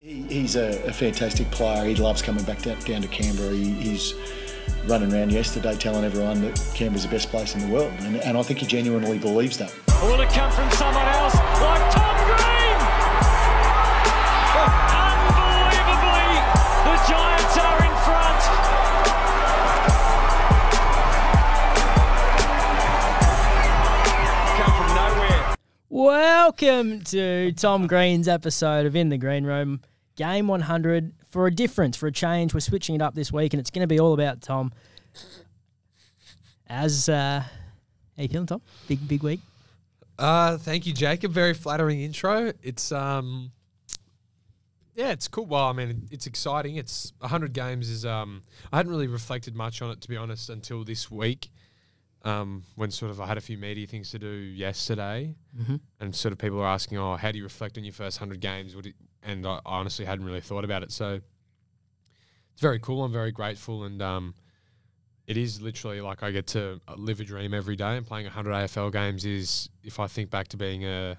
He's a fantastic player. He loves coming back down to Canberra. He's running around yesterday telling everyone that Canberra's the best place in the world, and I think he genuinely believes that. Will it come from someone else like Tom Green? Unbelievably, the Giants are in front. Come from nowhere. Welcome to Tom Green's episode of In the Green Room. Game 100. For a difference, for a change, we're switching it up this week, and it's going to be all about Tom. How you feeling, Tom? Big week. Thank you, Jacob. Very flattering intro. It's it's cool. Well, I mean, it's exciting. It's 100 games is I hadn't really reflected much on it, to be honest, until this week. When sort of I had a few media things to do yesterday, and sort of people were asking, "Oh, how do you reflect on your first 100 games?" And I honestly hadn't really thought about it. So it's very cool. I'm very grateful, and it is literally like I get to live a dream every day. And playing 100 AFL games is, if I think back to being a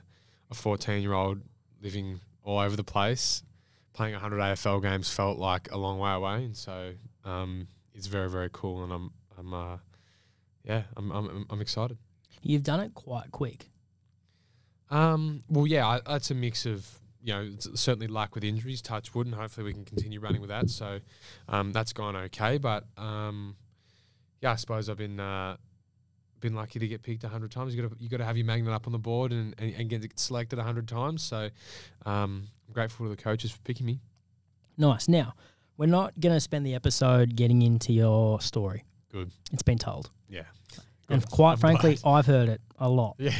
14-year-old living all over the place, playing 100 AFL games felt like a long way away. And so it's very, very cool, and I'm excited. You've done it quite quick. It's a mix of, certainly luck with injuries, touch wood, and hopefully we can continue running with that. So that's gone okay. But I suppose I've been lucky to get picked 100 times. You got to have your magnet up on the board and get selected 100 times. So I'm grateful to the coaches for picking me. Nice. Now, we're not going to spend the episode getting into your story. Good. It's been told. Yeah. And quite frankly, I've heard it a lot. Yeah,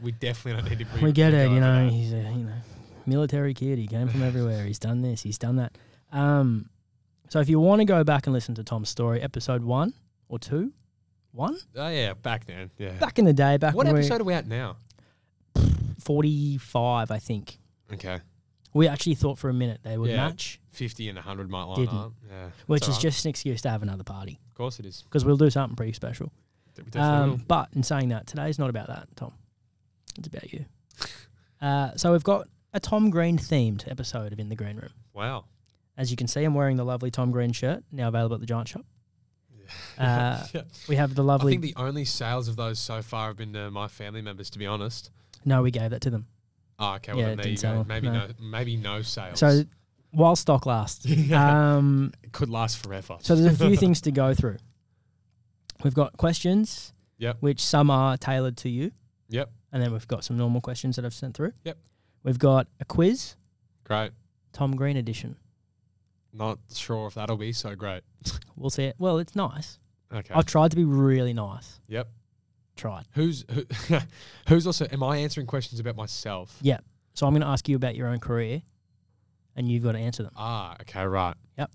we definitely don't need to bring. We get it, he's a military kid. He came from everywhere. He's done this. He's done that. So if you want to go back and listen to Tom's story, episode 1 or 2, 1? Oh yeah, back then. Yeah. Back in the day. What episode are we at now? 45, I think. Okay. We actually thought for a minute they would match. 50 and 100 might line up. Yeah. Which is just an excuse to have another party. Of course it is. Because we'll do something pretty special. Definitely will. But in saying that, today's not about that, Tom. It's about you. So we've got a Tom Green themed episode of In the Green Room. Wow. As you can see, I'm wearing the lovely Tom Green shirt, now available at the Giant Shop. We have the lovely... I think the only sales of those so far have been to my family members, to be honest. No, we gave that to them. Oh, okay. Well, then there you go. Maybe no sales. So while stock lasts. It could last forever. So there's a few things to go through. We've got questions, which some are tailored to you. Yep. And then we've got some normal questions that I've sent through. Yep. We've got a quiz. Great. Tom Green edition. Not sure if that'll be so great. We'll see it. Well, it's nice. Okay. I've tried to be really nice. Yep. Tried. Who's also, am I answering questions about myself? Yeah. So I'm going to ask you about your own career, and you've got to answer them. Ah, okay, right. Yep.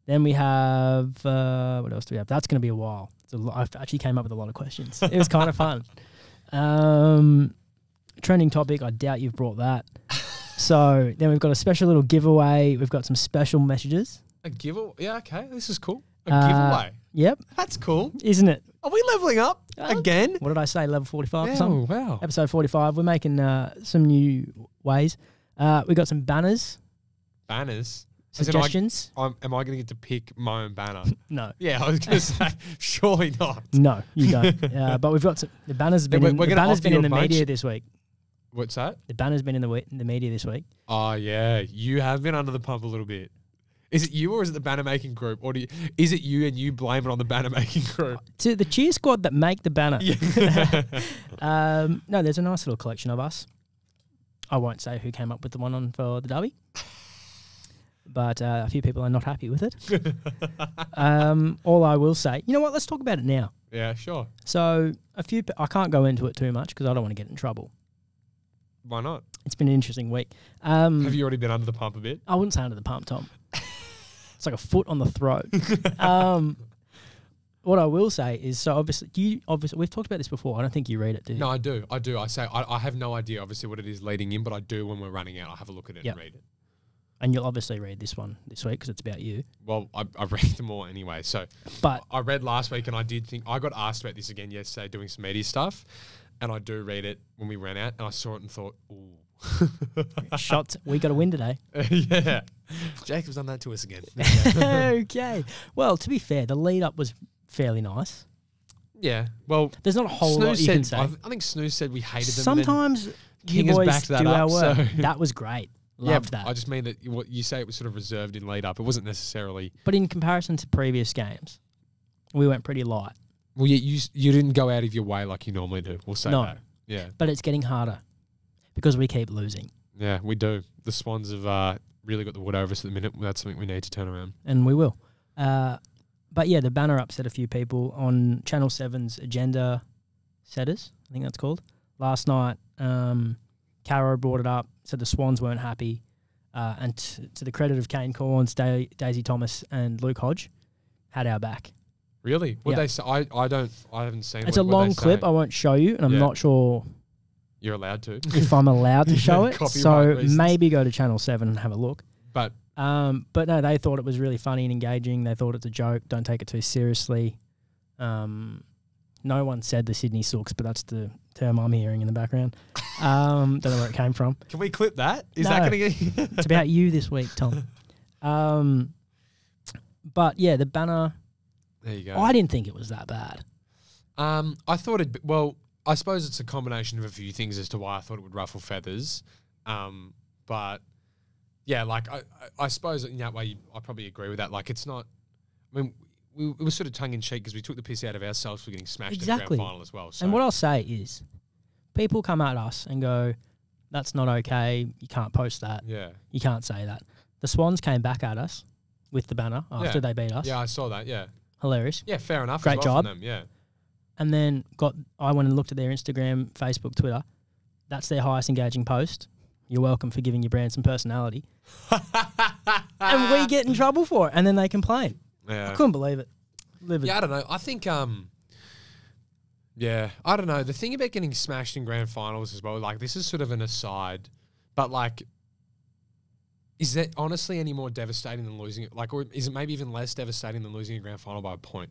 Then we have, what else do we have? That's going to be a while. I actually came up with a lot of questions. It was kind of fun. Trending topic, I doubt you've brought that. So then we've got a special little giveaway. We've got some special messages. A giveaway? Yeah, okay. This is cool. A giveaway? Yep. That's cool. Isn't it? Are we leveling up again? What did I say, level 45 or Oh, something? wow. Episode 45. We're making some new ways. We got some banners. Banners? Suggestions? Am I going to get to pick my own banner? No. Yeah, I was going to say, surely not. No, you don't. But we've got some. The banner's been in the media this week. What's that? The banner's been in the media this week. Oh, yeah. You have been under the pump a little bit. Is it you or is it the banner making group? Or is it you and you blame it on the banner making group? To the cheer squad that make the banner. Yeah. No, there's a nice little collection of us. I won't say who came up with the one on for the derby. But a few people are not happy with it. All I will say, you know what? Let's talk about it now. Yeah, sure. So I can't go into it too much because I don't want to get in trouble. Why not? It's been an interesting week. Have you already been under the pump a bit? I wouldn't say under the pump, Tom. It's like a foot on the throat. What I will say is, so obviously we've talked about this before. I don't think you read it, do you? No, I do. I say I have no idea, obviously, what it is leading in, but I do when we're running out. I have a look at it and read it. And you'll obviously read this one this week because it's about you. Well, I read them all anyway. So, but I read last week, and I did think I got asked about this again yesterday, doing some media stuff, and I do read it when we ran out, and I saw it and thought, ooh, Shots. We got to win today. Yeah. Jacob's done that to us again. Okay. Well, to be fair, the lead up was fairly nice. Yeah. Well, There's not a whole Snooze lot you can said, say. I think Snooze said we hated them. and then Sometimes King you has boys backed that do our up, work. so- That was great. yeah, Loved that. I just mean that what you say it was sort of reserved in lead up. It wasn't necessarily. But in comparison to previous games, we went pretty light. Well, you didn't go out of your way like you normally do. We'll say No. that. Yeah. But it's getting harder because we keep losing. Yeah, we do. The Swans have really got the wood over us at the minute. That's something we need to turn around. And we will. But yeah, the banner upset a few people on Channel 7's Agenda Setters, I think that's called. Last night, Caro brought it up, said the Swans weren't happy. And to the credit of Kane Corns, Daisy Thomas and Luke Hodge, had our back. Really? What Yeah. they say? I haven't seen. It's what a long they clip. say. I won't show you, and I'm Yeah. not sure You're allowed to. if I'm allowed to show it. Copyright So reasons. maybe go to Channel 7 and have a look. But But no, they thought it was really funny and engaging. They thought it's a joke. Don't take it too seriously. No one said the Sydney Sooks, but that's the term I'm hearing in the background. Don't know where it came from. can we clip that? Is No. that going to get? It's about you this week, Tom. But yeah, the banner, There you go. I didn't think it was that bad. I thought it. Well, I suppose it's a combination of a few things as to why I thought it would ruffle feathers. But yeah, like I suppose in that way I probably agree with that. Like it's not. I mean, it was sort of tongue in cheek because we took the piss out of ourselves for getting smashed Exactly. in the grand final as well. So And what I'll say is, people come at us and go, "That's not okay. You can't post that. yeah, You can't say that." The Swans came back at us with the banner after Yeah. they beat us. yeah, I saw that. Yeah, Hilarious. yeah, fair enough. Great as well job. from them. Yeah, And then I went and looked at their Instagram, Facebook, Twitter. That's their highest engaging post. You're welcome for giving your brand some personality. And we get in trouble for it. And then they complain. I yeah. couldn't believe it. Livid. Yeah, I don't know. I think, yeah, I don't know. The thing about getting smashed in grand finals as well, like this is sort of an aside, but like, is that honestly any more devastating than losing it? Like, or is it maybe even less devastating than losing a grand final by a point?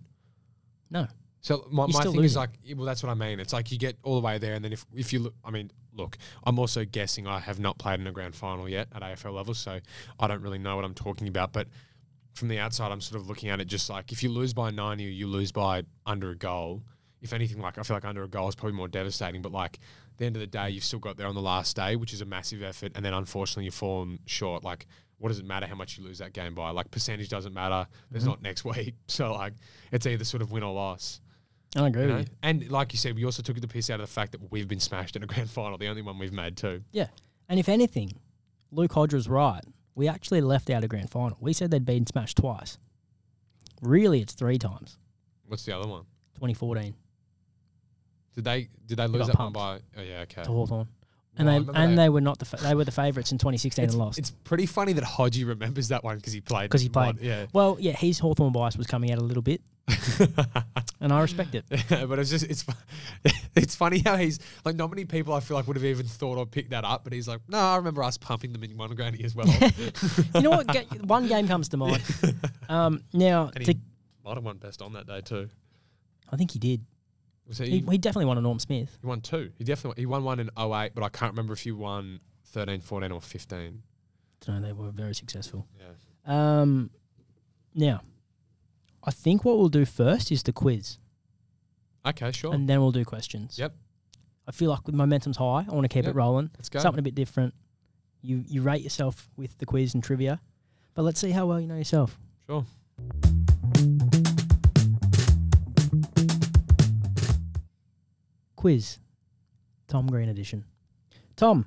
No. So my still thing is losing. like, well, that's what I mean. It's like you get all the way there, and then if you look, I mean, look, I'm also guessing I have not played in a grand final yet at AFL level, so I don't really know what I'm talking about. But from the outside, I'm sort of looking at it just like if you lose by 90 or you lose by under a goal, if anything, like I feel like under a goal is probably more devastating. But like at the end of the day, you've still got there on the last day, which is a massive effort, and then unfortunately you've fallen short. Like, what does it matter how much you lose that game by? Like percentage doesn't matter. There's not next week, so like it's either sort of win or loss. I agree You with know? you. And like you said, we also took the piss out of the fact that we've been smashed in a grand final, the only one we've made too. Yeah. And if anything, Luke Hodge was right. We actually left out a grand final. We said they'd been smashed twice. Really, it's 3 times. What's the other one? 2014 Did they lose got that pumped. one by? Oh yeah, okay. to Hawthorn. Well, I remember They were not they were the favourites in 2016 It's, and lost. it's pretty funny that Hodgie remembers that one because he played. 'Cause he one, played. Yeah. Well, yeah, his Hawthorn bias was coming out a little bit, and I respect it. Yeah, but it's funny how he's like not many people I feel like would have even thought or picked that up, but he's like, no, I remember us pumping them in one granny as well. You know what? One game comes to mind. Now, And he might have won best on that day too. I think he did. Was He definitely won a Norm Smith. He won 2. He won one in 08, but I can't remember if he won 13, 14 or 15. So they were very successful. Yeah. Now, I think what we'll do first is the quiz, Okay, sure. and then we'll do questions. Yep. I feel like the momentum's high. I want to keep Yep. it rolling. Let's go. Something a bit different. You rate yourself with the quiz and trivia, but let's see how well you know yourself. Sure. Quiz, Tom Green edition. Tom,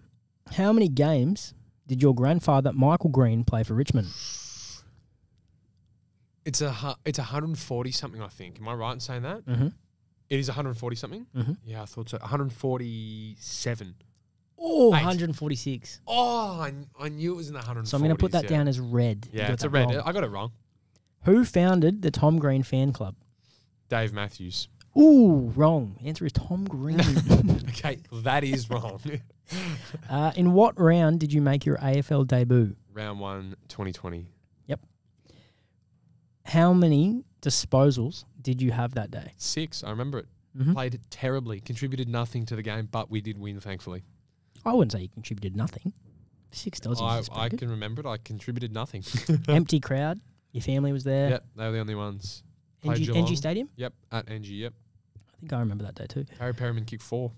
how many games did your grandfather Michael Green play for Richmond? It's 140 something, I think. Am I right in saying that? Mm-hmm. It is 140 something? Mhm. Yeah, I thought so. 147. Oh, 8. 146. Oh, I knew it was in the 140s. So I'm going to put that down as red. You Yeah, got it's a that red. wrong. I got it wrong. Who founded the Tom Green fan club? Dave Matthews. Ooh, wrong. Answer is Tom Green. Okay, that is wrong. In what round did you make your AFL debut? Round 1, 2020. How many disposals did you have that day? 6, I remember it. Mhm. Played terribly, contributed nothing to the game, but we did win, thankfully. I wouldn't say you contributed nothing. $6 is I pretty can remember it. I contributed nothing. good. Empty crowd. Your family was there. Yep, they were the only ones. Played NG Geelong. Stadium? Yep, at NG, yep. I think I remember that day too. Harry Perryman kicked 4.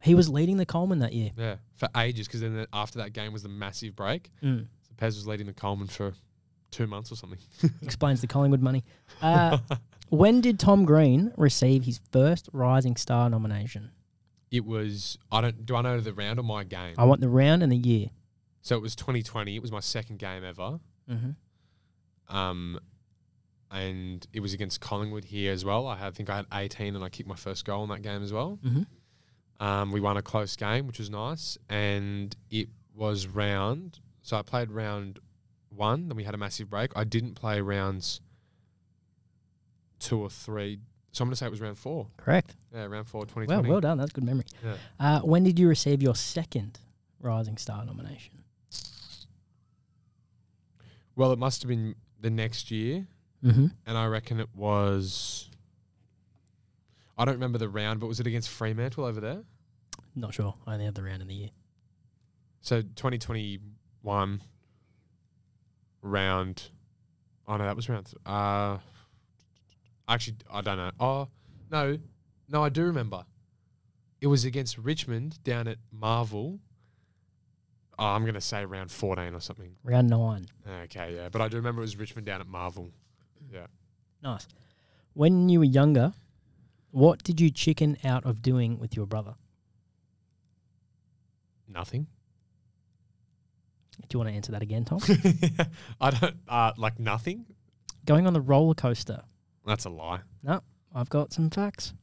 He was leading the Coleman that year. Yeah, for ages, because then after that game was the massive break. Mm. So Pez was leading the Coleman for 2 months or something. Explains the Collingwood money. When did Tom Green receive his first Rising Star nomination? It was, do I know the round or my game? I want the round and the year. So it was 2020. It was my second game ever. Mm-hmm. And it was against Collingwood here as well. I think I had 18 and I kicked my first goal in that game as well. Mm-hmm. We won a close game, which was nice. And it was round. So I played round 1, then we had a massive break. I didn't play rounds 2 or 3. So I'm going to say it was round 4. Correct. Yeah, round 4, 2020. Well done. That's good memory. Yeah. When did you receive your second Rising Star nomination? Well, it must have been the next year. Mm-hmm. And I reckon it was, I don't remember the round, but was it against Fremantle over there? Not sure. I only have the round in the year. So 2021 round. Oh, no, that was round. Actually, I don't know. Oh, no, I do remember. It was against Richmond down at Marvel. Oh, I'm going to say round 14 or something. Round 9. Okay, yeah. But I do remember it was Richmond down at Marvel. Yeah. Nice. When you were younger, what did you chicken out of doing with your brother? Nothing. Do you want to answer that again, Tom? I don't, like nothing? Going on the roller coaster. That's a lie. No, I've got some facts.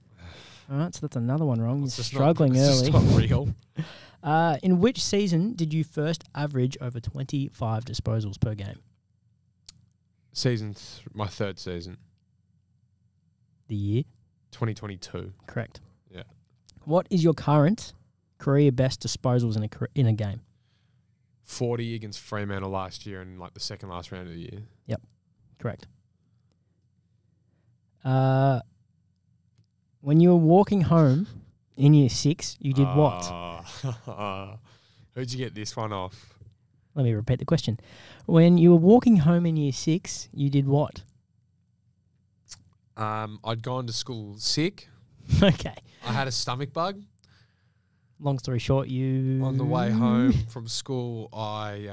All right, so that's another one wrong. You're It's just struggling not, it's early. just not real. In which season did you first average over 25 disposals per game? My third season, The year? 2022. Correct. Yeah. What is your current career best disposals in a game? 40 against Fremantle last year in like the second last round of the year. Yep, correct. When you were walking home in year 6, you did what? Who'd you get this one off? Let me repeat the question. When you were walking home in year 6, you did what? I'd gone to school sick. Okay. I had a stomach bug. Long story short, you... On the way home from school, I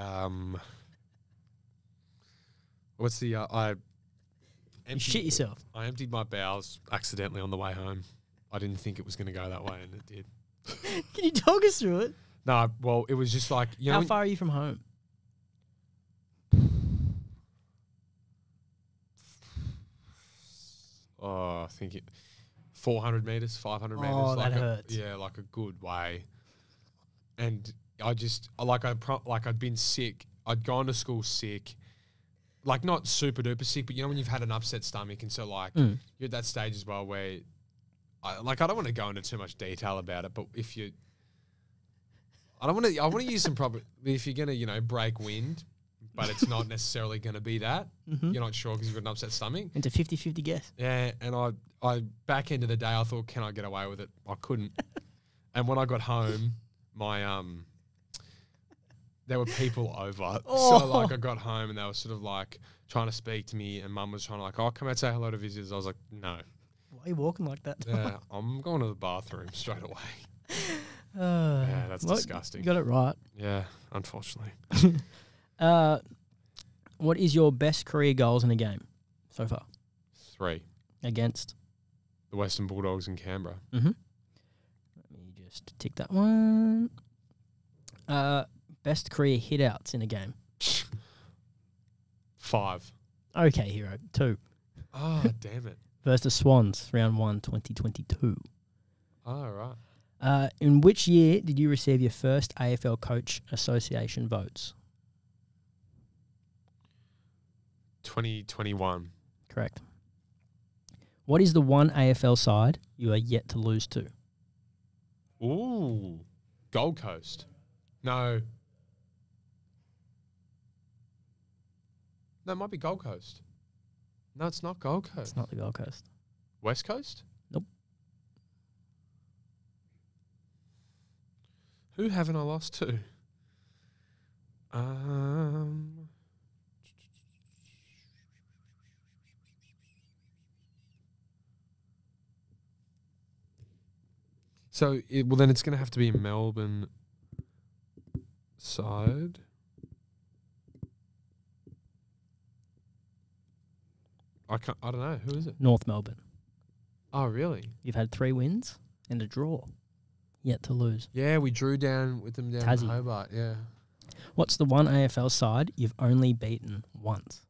You shit yourself. I emptied my bowels accidentally on the way home. I didn't think it was going to go that way, and it did. Can you talk us through it? No, well, it was just like, you know... How far are you from home? I think 400 metres, 500 metres. Oh, like that hurts. Yeah, like a good way. And I'd been sick. I'd gone to school sick. Like, not super duper sick, but you know when you've had an upset stomach, and so like you're at that stage as well where, I don't want to go into too much detail about it, but I want to use some proper, if you're going to, break wind, but it's not necessarily going to be that. Mm-hmm. You're not sure because you've got an upset stomach. It's a 50-50 guess. Yeah, and I back end of the day, I thought, can I get away with it? I couldn't. And when I got home, my there were people over. Oh. So like I got home and they were sort of like trying to speak to me, and Mum was trying to like, oh, come out say hello to visitors. I was like, no. Why are you walking like that? Yeah, I'm going to the bathroom straight away. Yeah, that's disgusting. You got it right. Yeah, unfortunately. What is your best career goals in a game so far? 3. Against? The Western Bulldogs in Canberra. Mm-hmm. Let me just tick that one. Best career hit-outs in a game? 5. Okay, hero. 2. Oh, damn it. Versus Swans, round 1, 2022. Oh, right. In which year did you receive your first AFL Coach Association votes? 2021. Correct. What is the one AFL side you are yet to lose to? Ooh. Gold Coast. No. No, it might be Gold Coast. No, it's not Gold Coast. It's not the Gold Coast. West Coast? Nope. Who haven't I lost to? So, then it's going to have to be Melbourne side. I don't know. Who is it? North Melbourne. Oh, really? You've had 3 wins and a draw. Yet to lose. Yeah, we drew down with them down Tassie. in Hobart, yeah. What's the one AFL side you've only beaten once?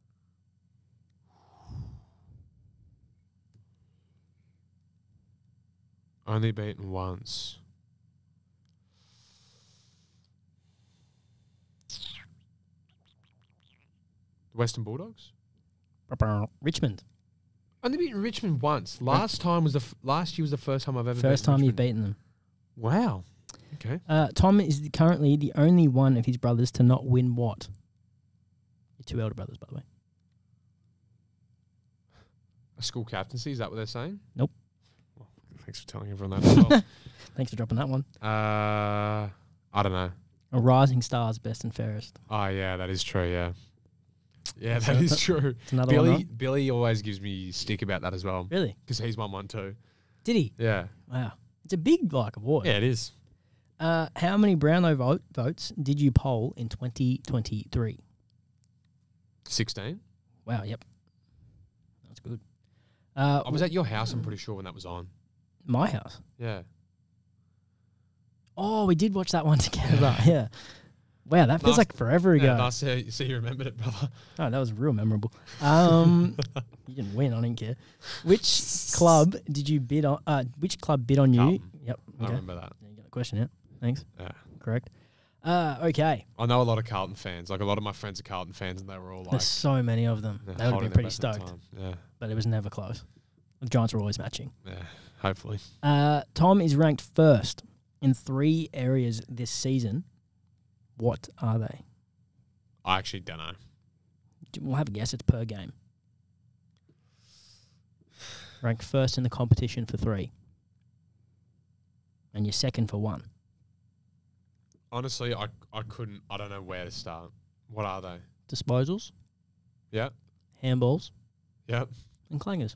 Only beaten once. The Western Bulldogs? Richmond. Only beaten Richmond once. Last year was the first time I've ever First time beaten you've Richmond. beaten them. Wow. Okay. Tom is currently the only one of his brothers to not win what? Your 2 elder brothers, by the way. A school captaincy, is that what they're saying? Nope. Well, thanks for telling everyone that as well. Thanks for dropping that one. I don't know. A rising stars, best and fairest. Oh, yeah, that is true, yeah. Yeah, So that is that's true. It's another one. Billy always gives me stick about that as well. Really? Because he's won one too. Did he? Yeah. Wow. It's a big award. Yeah, it is. How many Brownlow votes did you poll in 2023? 16. Wow. Yep. That's good. I was at your house, I'm pretty sure, when that was on. My house. Yeah. Oh, we did watch that one together. Yeah. Wow, that feels Nice. like forever ago. Yeah, nice to see you remembered it, brother. Oh, that was real memorable. You didn't win. I didn't care. Which club did you bid on? Which club bid on you? Carlton. Yep. I Okay. remember that. You got a question, yeah? Thanks. Yeah. Correct. Okay. I know a lot of Carlton fans. Like, a lot of my friends are Carlton fans, and they were all like... There's so many of them. yeah, They would have holding been their pretty breath at the stoked, time. Yeah. but it was never close. The Giants were always matching. Yeah. Hopefully. Tom is ranked first in 3 areas this season. What are they? I actually don't know. We'll have a guess. It's per game. Ranked first in the competition for 3. And you're second for 1. Honestly, I couldn't... I don't know where to start. What are they? Disposals, Yeah. handballs, Yep. and clangers.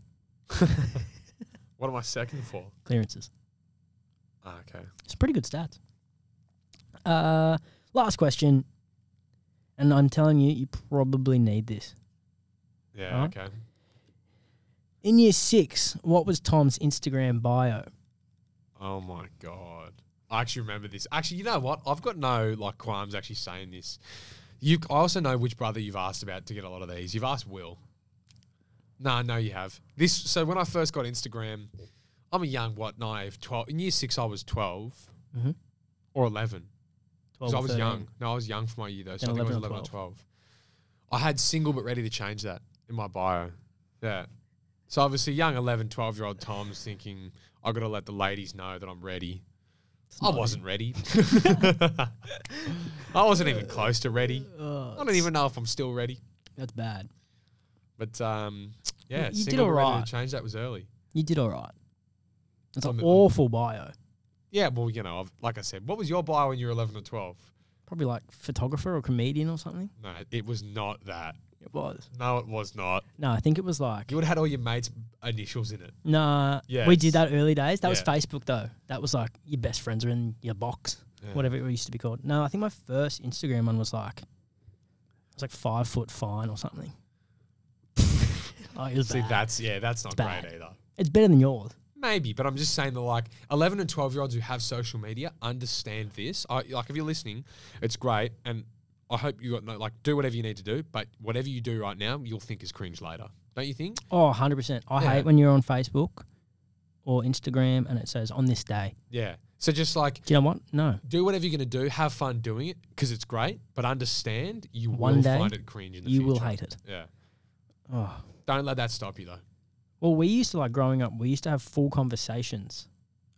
What am I second for? Clearances. Ah, okay. It's pretty good stats. Last question. And I'm telling you, you probably need this. Yeah, Huh? okay. In year 6, what was Tom's Instagram bio? Oh, my God. I actually remember this. Actually, you know what? I've got no, qualms actually saying this. I also know which brother you've asked about to get a lot of these. You've asked Will. No, you have. So when I first got Instagram, I'm a young, naive 12. In year 6, I was 12 Mhm. or 11. 12 Because I or was 13. young. No, I was young for my year, though. So Then I think I was 11 or 11 or 12. I had single but ready to change that in my bio. Yeah. So obviously, young 11, 12-year-old Tom's thinking, I've got to let the ladies know that I'm ready. I wasn't ready. I wasn't even close to ready. I don't even know if I'm still ready. That's bad. But, You yeah, did single but ready alright. to change that was early. You did all right. That's On an the- awful bio. Yeah, well, like I said, what was your bio when you were 11 or 12? Probably like photographer or comedian or something. No, it was not that. It was. No, it was not. No, I think it was like... You would have had all your mates' initials in it. Nah, we Yes. did that early days. That was Yeah. Facebook, though. That was like your best friends are in your box, Yeah. whatever it used to be called. No, I think my first Instagram one was like... It was like 5 foot fine or something. Oh, it was See, bad. that's not bad. great either. It's better than yours. Maybe, but I'm just saying that 11 and 12-year-olds who have social media understand this. If you're listening, it's great, and I hope you got do whatever you need to do, but whatever you do right now, you'll think is cringe later. Don't you think? Oh, 100%. I Yeah. hate when you're on Facebook or Instagram and it says on this day. Yeah. So just Do you know what? No. do whatever you're going to do, have fun doing it because it's great, but understand you One will day, find it cringe in the You future. will hate it. Yeah. Oh. Don't let that stop you though. Well, we used to, growing up, we used to have full conversations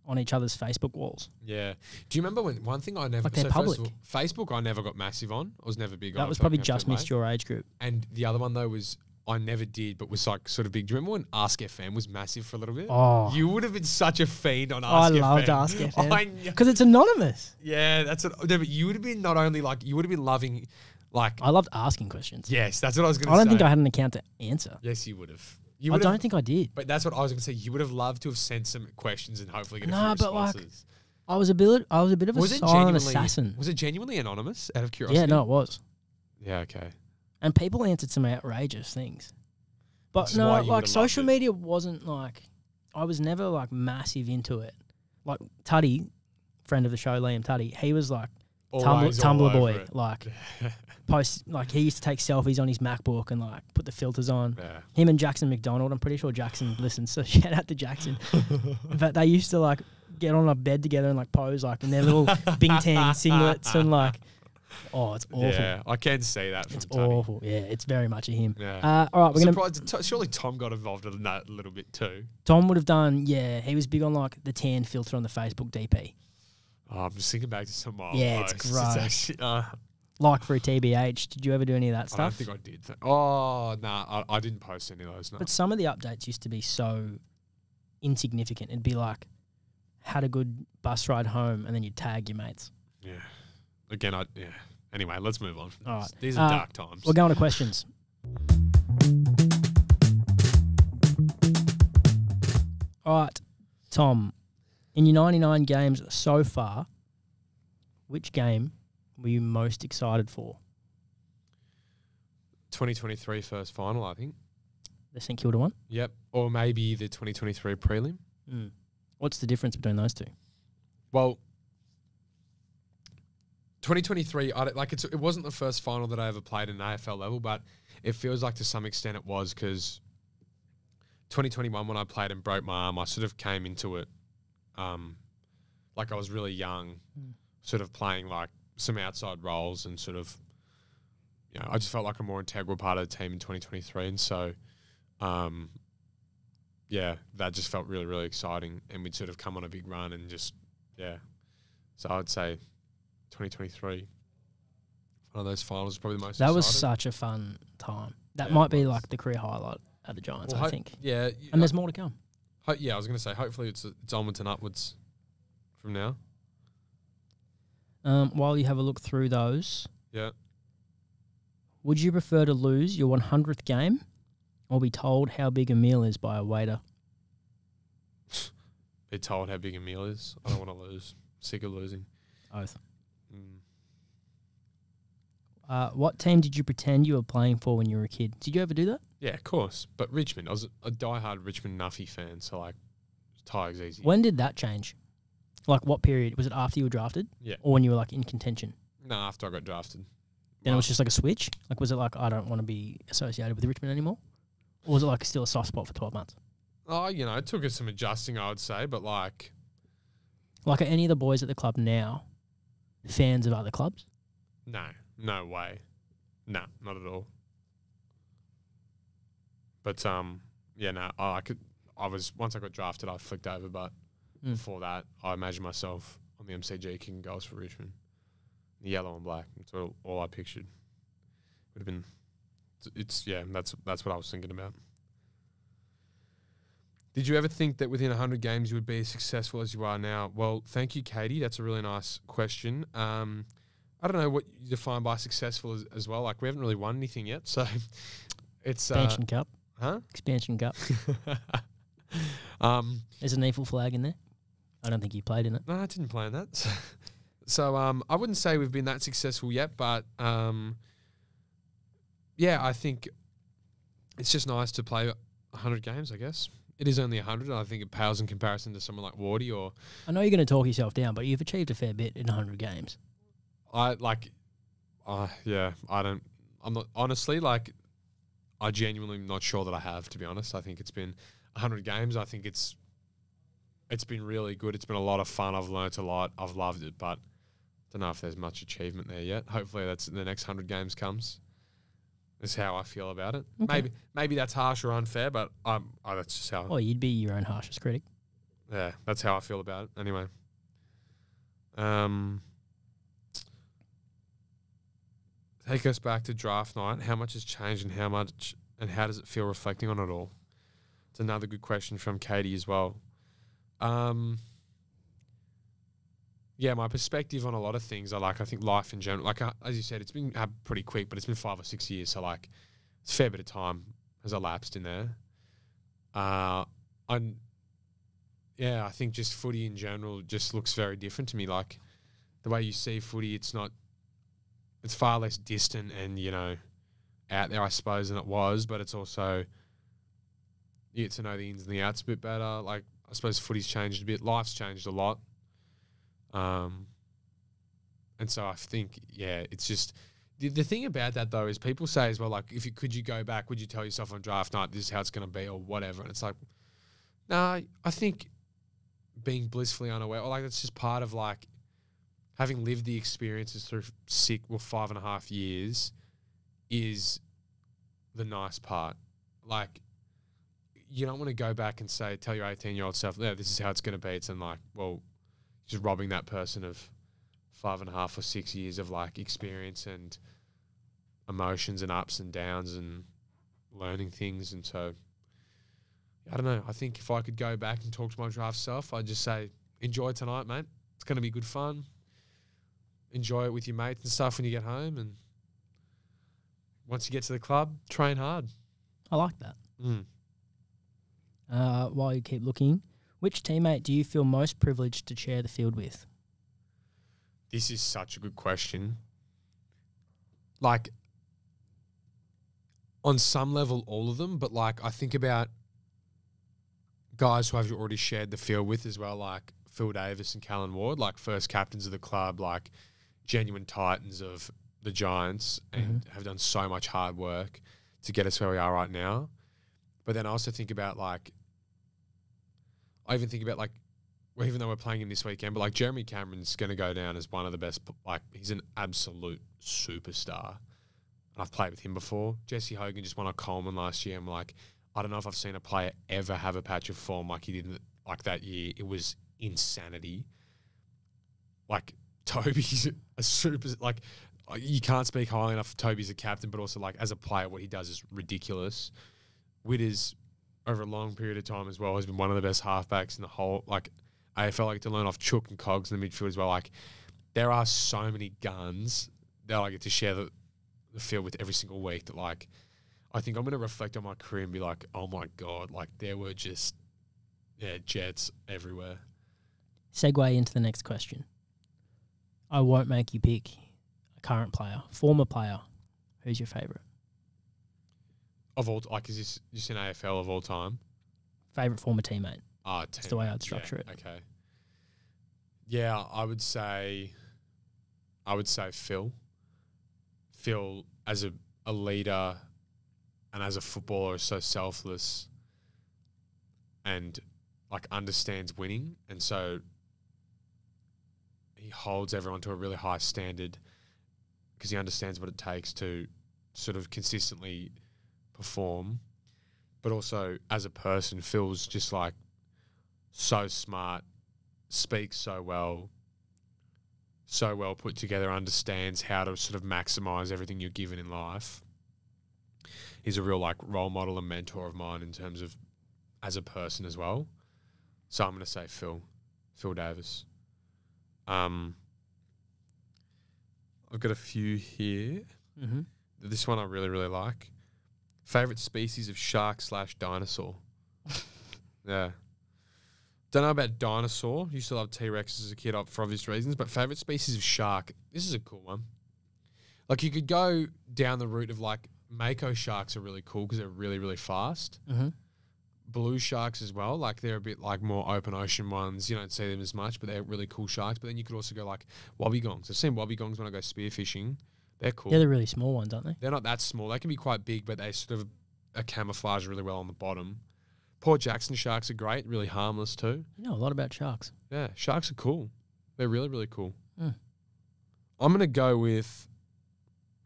on each other's Facebook walls. Yeah. Do you remember when one thing I never Like they're first of public. all, Facebook I never got massive on. I was never big on. That I was felt probably kept just away. missed your age group. And the other one though was I never did, but was like sort of big. Do you remember when Ask FM was massive for a little bit? Oh. You would have been such a fiend on I Ask FM. loved Ask I FM know. because it's anonymous. Yeah, that's what. No, but you would have been not only like you would have been loving, like I loved asking questions. yes, that's what I was going to I say. don't think I had an account to answer. Yes, you would have. I don't think I did. But that's what I was going to say. You would have loved to have sent some questions and hopefully get a Nah, few but like, responses. I was a bit of a silent assassin. Was it genuinely anonymous? Out of curiosity. Yeah, no, it was. Yeah. Okay. And people answered some outrageous things. But Which is why no, you like would've social loved it. media wasn't like, I was never like massive into it. Like Tuddy, friend of the show, Liam Tuddy, he was like Always all Tumblr over boy. it. Like post, like he used to take selfies on his MacBook and like put the filters on. Yeah. Him and Jackson McDonald, I'm pretty sure Jackson listens, so shout out to Jackson. In fact, they used to like get on a bed together and like pose like in their little Bingtang singlets and like, oh, it's awful. Yeah, I can see that from It's Tony. awful. Yeah, it's very much a him. Yeah. All right, we're gonna. Surprised, surely Tom got involved in that a little bit too. Tom would have done. Yeah, he was big on like the tan filter on the Facebook DP. Oh, I'm just thinking back to some of my Yeah, it's posts. gross. Actually, Like for a TBH, did you ever do any of that I don't stuff? think I did. Oh, nah, I didn't post any of those. No. But some of the updates used to be so insignificant. It'd be like, had a good bus ride home, and then you'd tag your mates. Yeah. Again, yeah. Anyway, let's move on. All right. These are dark times. We're going to questions. All right, Tom. In your 99 games so far, which game were you most excited for? 2023 first final, I think. The St Kilda one? Yep. Or maybe the 2023 prelim. What's the difference between those two? Well, 2023, it wasn't the first final that I ever played at an AFL level, but it feels like to some extent it was because 2021 when I played and broke my arm, I sort of came into it like I was really young, sort of playing like some outside roles and sort of, you know, I just felt like a more integral part of the team in 2023. And so, yeah, that just felt really, really exciting. And we'd sort of come on a big run and just, yeah. So I'd say 2023, one of those finals is probably the most That was exciting. such a fun time. That Yeah, might it be was. like the career highlight at the Giants, I think. Yeah. And there's more to come. Yeah, I was going to say, hopefully it's onwards and upwards from now. While you have a look through those, Yeah. would you prefer to lose your 100th game or be told how big a meal is by a waiter? Be told how big a meal is. I don't want to lose. Sick of losing. Oath. Mm. What team did you pretend you were playing for when you were a kid? Did you ever do that? Yeah, of course. But Richmond, I was a diehard Richmond Nuffy fan, so like, Tigers easy. When did that change? Like what period? Was it after you were drafted? Yeah. Or when you were like in contention? No, after I got drafted. Then it was just like a switch? Like was it like, I don't want to be associated with Richmond anymore? Or was it like still a soft spot for 12 months? Oh, you know, it took us some adjusting, I would say, but like, Like are any of the boys at the club now fans of other clubs? no way. No, not at all. But yeah, no, once I got drafted, I flicked over, but before that, I imagined myself on the MCG kicking goals for Richmond. The yellow and black. That's all I pictured. Would have been, that's what I was thinking about. Did you ever think that within 100 games you would be as successful as you are now? Well, thank you, Katie. That's a really nice question. I don't know what you define by successful as well. Like, we haven't really won anything yet, so it's... Expansion Cup. Huh? Expansion Cup. There's an EFL flag in there. I don't think you played in it. No, I didn't play in that. So I wouldn't say we've been that successful yet, but yeah, I think it's just nice to play 100 games, I guess. It is only 100, and I think it pales in comparison to someone like Wardy or... I know you're going to talk yourself down, but you've achieved a fair bit in 100 games. I'm not, honestly, like, I genuinely am not sure that I have, to be honest. I think it's been 100 games. I think it's been really good. It's been a lot of fun. I've learnt a lot. I've loved it, but I don't know if there's much achievement there yet. Hopefully that's the next 100 games comes. That's how I feel about it. Okay. Maybe that's harsh or unfair, but that's just how... Well, you'd be your own harshest critic. Yeah, that's how I feel about it. Anyway. Take us back to draft night. How much has changed and and how does it feel reflecting on it all? It's another good question from Katie as well. Yeah, my perspective on a lot of things I think life in general, like as you said, it's been pretty quick, but it's been 5 or 6 years. So like it's a fair bit of time has elapsed in there. I think just footy in general just looks very different to me. Like the way you see footy, it's far less distant and, out there, I suppose, than it was, but it's also, you get to know the ins and the outs a bit better. Like, I suppose footy's changed a bit. Life's changed a lot. And so I think, it's just the thing about that though is people say as well, like, could you go back, would you tell yourself on draft night, this is how it's going to be or whatever? And it's like, no, I think being blissfully unaware, or like, it's just part of like having lived the experiences through 5.5 years is the nice part. Like, you don't want to go back and tell your 18-year-old self, yeah, this is how it's going to be. It's like, well, just robbing that person of 5.5 or 6 years of like experience and emotions and ups and downs and learning things. And so, I don't know. I think if I could go back and talk to my draft self, I'd just say, enjoy tonight, mate. It's going to be good fun. Enjoy it with your mates and stuff when you get home. And once you get to the club, train hard. I like that. While you keep looking, which teammate do you feel most privileged to share the field with? This is such a good question. Like, on some level, all of them, but like I think about guys who I've already shared the field with as well, like Phil Davis and Callan Ward, like first captains of the club, like genuine titans of the Giants and have done so much hard work to get us where we are right now. But then I also think about like, well, even though we're playing him this weekend, but like Jeremy Cameron's going to go down as one of the best, like he's an absolute superstar. I've played with him before. Jesse Hogan just won a Coleman last year. I'm like, I don't know if I've seen a player ever have a patch of form like he did like that year. It was insanity. Like Toby's a super, like you can't speak highly enough of Toby as a captain, but also like as a player, what he does is ridiculous. Witters over a long period of time as well has been one of the best halfbacks in the whole, like AFL. Like to learn off Chook and Cogs in the midfield as well. Like there are so many guns that I get to share the field with every single week that like, I think I'm going to reflect on my career and be like, oh my God, like there were just, jets everywhere. Segue into the next question. I won't make you pick a current player, former player. Who's your favourite? Of all, like, is this just an AFL of all time? Favourite former teammate. That's the way I'd structure it. Okay. Yeah, I would say Phil. Phil as a leader and as a footballer is so selfless and like understands winning, and so he holds everyone to a really high standard because he understands what it takes to sort of consistently perform. But also as a person, Phil's just like so smart, speaks so well put together, understands how to sort of maximize everything you're given in life. He's a real like role model and mentor of mine in terms of as a person as well. So I'm going to say Phil Davis. I've got a few here. This one I really, really like. Favorite species of shark / dinosaur. Yeah. Don't know about dinosaur. Used to love T-Rex as a kid for obvious reasons, but favorite species of shark. This is a cool one. Like you could go down the route of like Mako sharks are really cool because they're really, really fast. Blue sharks as well. Like they're a bit like more open ocean ones. You don't see them as much, but they're really cool sharks. But then you could also go like wobbegongs. I've seen wobbegongs when I go spearfishing. They're cool. They're the really small ones, aren't they? They're not that small. They can be quite big, but they sort of are camouflaged really well on the bottom. Port Jackson sharks are great, really harmless too. You know a lot about sharks. Yeah, sharks are cool. They're really, really cool. Mm. I'm going to go with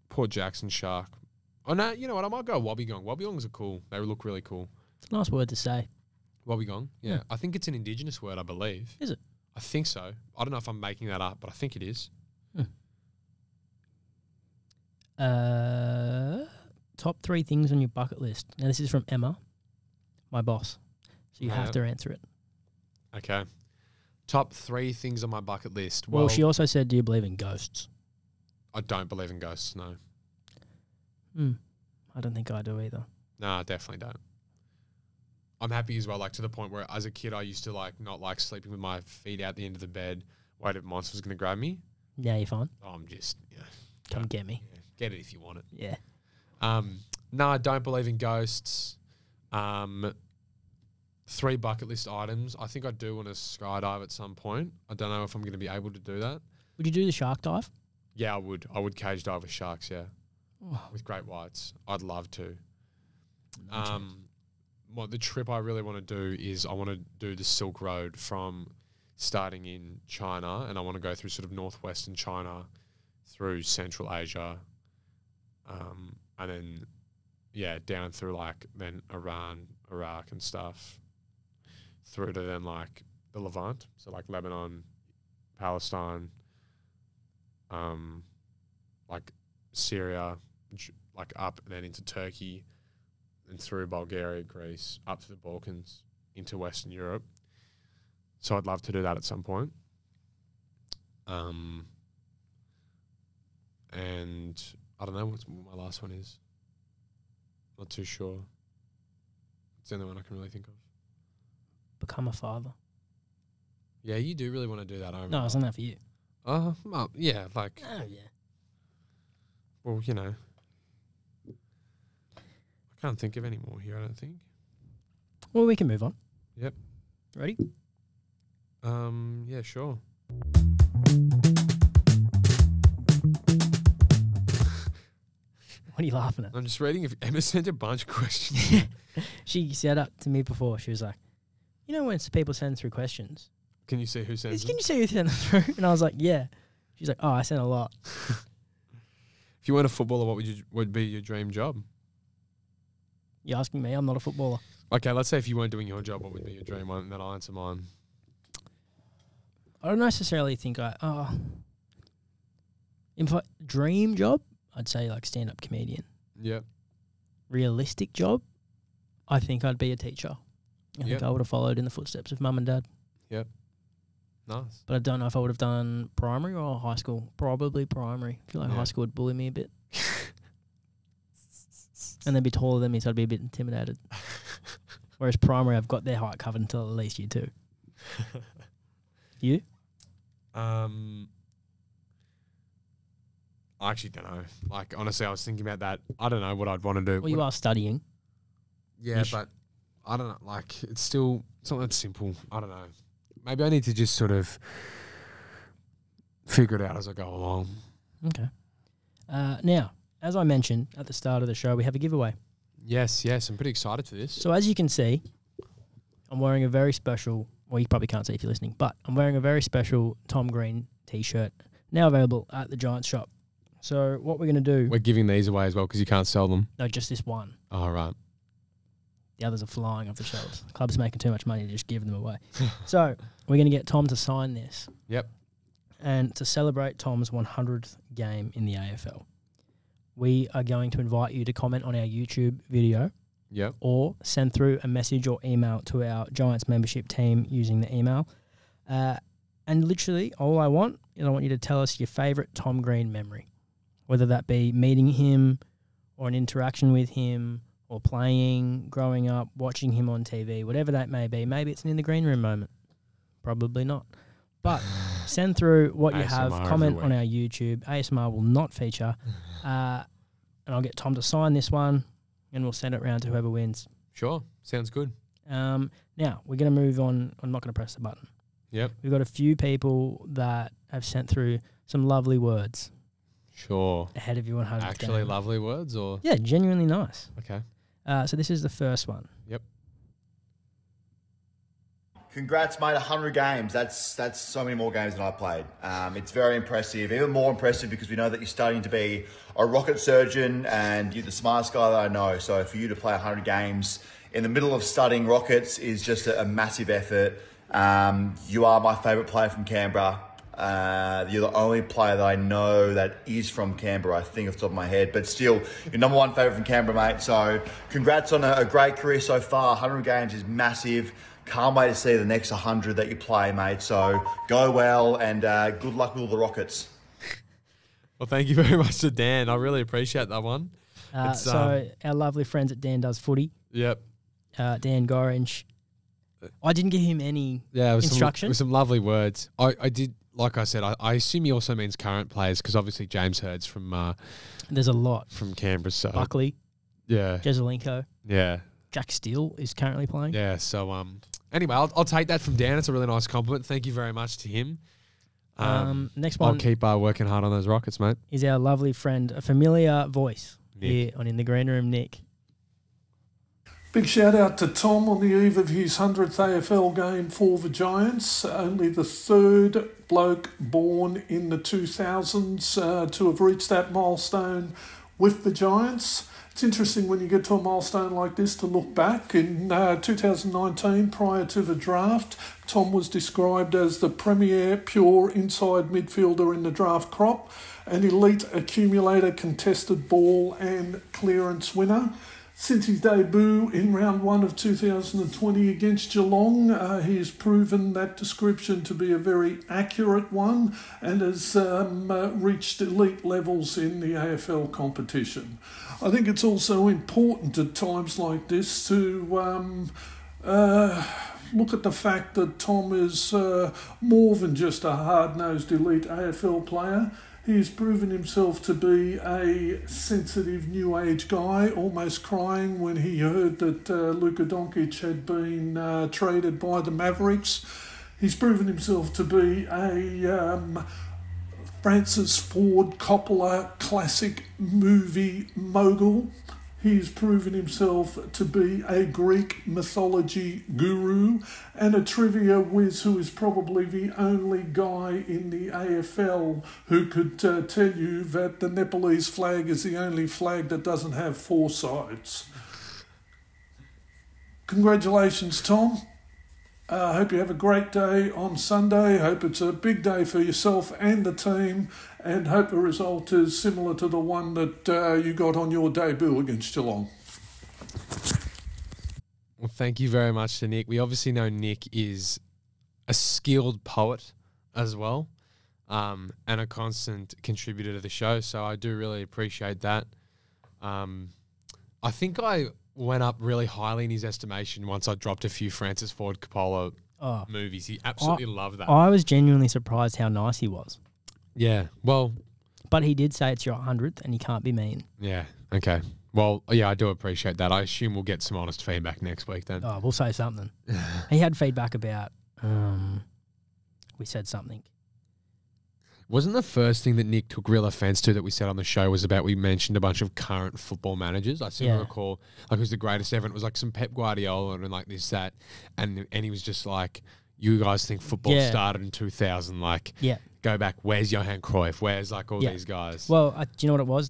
Port Jackson shark. Oh, no, you know what? I might go wobbegong. Wobbegongs are cool. They look really cool. It's a nice word to say. Wobbegong? Yeah. I think it's an indigenous word, I believe. Is it? I think so. I don't know if I'm making that up, but I think it is. top 3 things on your bucket list. Now, this is from Emma, my boss. So you have to answer it. Okay. Top 3 things on my bucket list. Well, she also said, do you believe in ghosts? I don't believe in ghosts, no. I don't think I do either. No, I definitely don't. I'm happy as well, like to the point where as a kid I used to like not like sleeping with my feet out the end of the bed, worried if a monster was going to grab me. Yeah, you're fine. I'm just, Come get me. Yeah, get it if you want it. Yeah. No, I don't believe in ghosts. 3 bucket list items. I think I do want to skydive at some point. I don't know if I'm going to be able to do that. Would you do the shark dive? Yeah, I would. I would cage dive with sharks, yeah. Oh. With great whites. I'd love to. What the trip I really want to do is I want to do the Silk Road from starting in China, and I want to go through sort of northwestern China through Central Asia, and then, down through like then Iran, Iraq and stuff, through to then like the Levant, so like Lebanon, Palestine, like Syria, like up and then into Turkey, and through Bulgaria, Greece, up to the Balkans, into Western Europe. So I'd love to do that at some point. And I don't know what my last one is. Not too sure. It's the only one I can really think of. Become a father. Yeah, you do really want to do that. No, it's not that for you. Well, yeah, like. Oh, yeah. Well, you know. I can't think of any more here, I don't think. Well, we can move on. Yep. Ready? Yeah, sure. What are you laughing at? I'm just reading if Emma sent a bunch of questions. She said up to me before. She was like, you know when people send through questions? Can you see who sends them? Can you see who sent them through? And I was like, yeah. She's like, oh, I sent a lot. If you weren't a footballer, what would be your dream job? You're asking me? I'm not a footballer. Okay, let's say if you weren't doing your job, what would be your dream one? And then I'll answer mine. I don't necessarily think if I dream job, I'd say like stand-up comedian. Yep. Realistic job, I think I'd be a teacher. I think I would have followed in the footsteps of mum and dad. Yep. Nice. But I don't know if I would have done primary or high school. Probably primary. I feel like high school would bully me a bit. And they'd be taller than me, so I'd be a bit intimidated. Whereas primary, I've got their height covered until at least year 2. You? I actually don't know. Like, honestly, I was thinking about that. I don't know what I'd want to do. Well, you are studying. Yeah, but I don't know. Like, it's not that simple. I don't know. Maybe I need to just sort of figure it out as I go along. Okay. Now, as I mentioned at the start of the show, we have a giveaway. Yes. I'm pretty excited for this. So as you can see, I'm wearing a very special, well, you probably can't see if you're listening, but I'm wearing a very special Tom Green t-shirt, now available at the Giants shop. So what we're going to do... We're giving these away as well because you can't sell them. No, just this one. Oh, right. The others are flying off the shelves. The club's making too much money to just give them away. So we're going to get Tom to sign this. Yep. And to celebrate Tom's 100th game in the AFL, we are going to invite you to comment on our YouTube video. Yep. Or send through a message or email to our Giants membership team using the email. And literally, all I want is I want you to tell us your favourite Tom Green memory, whether that be meeting him or an interaction with him or playing, growing up, watching him on TV, whatever that may be. Maybe it's an in the green room moment. Probably not. But send through what you have, comment on our YouTube. ASMR will not feature. And I'll get Tom to sign this one, and we'll send it around to whoever wins. Sure. Sounds good. Now, we're going to move on. I'm not going to press the button. Yep. We've got a few people that have sent through some lovely words. Sure. Ahead of your 100th Actually game. lovely words or? Yeah, genuinely nice. Okay. So this is the first one. Yep. Congrats, mate, 100 games. That's so many more games than I played. It's very impressive, even more impressive because we know that you're starting to be a rocket surgeon and you're the smartest guy that I know. So for you to play 100 games in the middle of studying rockets is just a massive effort. You are my favourite player from Canberra. You're the only player that I know that is from Canberra, I think, off the top of my head. But still, your number one favourite from Canberra, mate. So congrats on a great career so far. 100 games is massive. Can't wait to see the next 100 that you play, mate. So go well, and good luck with all the Rockets. Well, thank you very much to Dan. I really appreciate that one. So our lovely friends at Dan Does Footy. Yep. Dan Gorringe. I didn't give him any instruction. With some lovely words. I did, like I said, I assume he also means current players because obviously James Hurd's from there's a lot from Canberra. So Buckley, Jezelenko, Jack Steele is currently playing. Yeah. So anyway, I'll take that from Dan. It's a really nice compliment. Thank you very much to him. Next one. I'll keep working hard on those Rockets, mate. Is our lovely friend, a familiar voice here on In the Green Room, Nick. Big shout out to Tom on the eve of his 100th AFL game for the Giants. Only the third bloke born in the 2000s to have reached that milestone with the Giants. It's interesting when you get to a milestone like this to look back. In 2019, prior to the draft, Tom was described as the premier pure inside midfielder in the draft crop, an elite accumulator, contested ball and clearance winner. Since his debut in round 1 of 2020 against Geelong, he has proven that description to be a very accurate one and has reached elite levels in the AFL competition. I think it's also important at times like this to look at the fact that Tom is more than just a hard-nosed elite AFL player. He's proven himself to be a sensitive new age guy, almost crying when he heard that Luka Doncic had been traded by the Mavericks. He's proven himself to be a Francis Ford Coppola classic movie mogul. He's proven himself to be a Greek mythology guru and a trivia whiz who is probably the only guy in the AFL who could tell you that the Nepalese flag is the only flag that doesn't have 4 sides. Congratulations, Tom. I hope you have a great day on Sunday. Hope it's a big day for yourself and the team, and hope the result is similar to the one that you got on your debut against Geelong. Well, thank you very much to Nick. We obviously know Nick is a skilled poet as well, and a constant contributor to the show, so I do really appreciate that. I think I went up really highly in his estimation once I dropped a few Francis Ford Coppola movies. He absolutely loved that. I was genuinely surprised how nice he was. Yeah, well... But he did say it's your 100th and he can't be mean. Yeah, okay. Well, yeah, I do appreciate that. I assume we'll get some honest feedback next week then. Oh, we'll say something. He had feedback about... we said something. Wasn't the first thing that Nick took real offence to that we said on the show was about we mentioned a bunch of current football managers? I seem to recall, like, who's the greatest ever? And it was like some Pep Guardiola and like this, that. And he was just like, you guys think football started in 2000? Like, go back, where's Johan Cruyff? Where's like all these guys? Well, do you know what it was?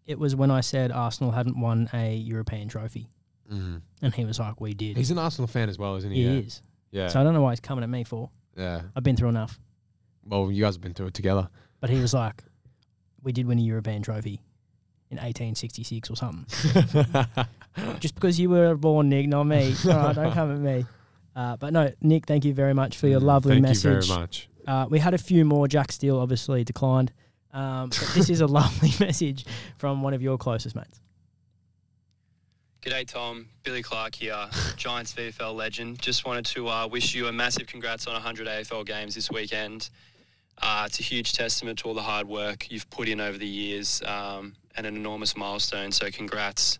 It was when I said Arsenal hadn't won a European trophy. Mm. And he was like, we did. He's an Arsenal fan as well, isn't he? He is. Yeah. So I don't know why he's coming at me for. Yeah. I've been through enough. Well, you guys have been through it together. But he was like, we did win a European trophy in 1866 or something. Just because you were born, Nick, not me. All right, don't come at me. But no, Nick, thank you very much for your lovely message. Thank you very much. We had a few more. Jack Steele obviously declined. But this is a lovely message from one of your closest mates. G'day, Tom. Billy Clark here, Giants VFL legend. Just wanted to wish you a massive congrats on 100 AFL games this weekend. It's a huge testament to all the hard work you've put in over the years, and an enormous milestone, so congrats.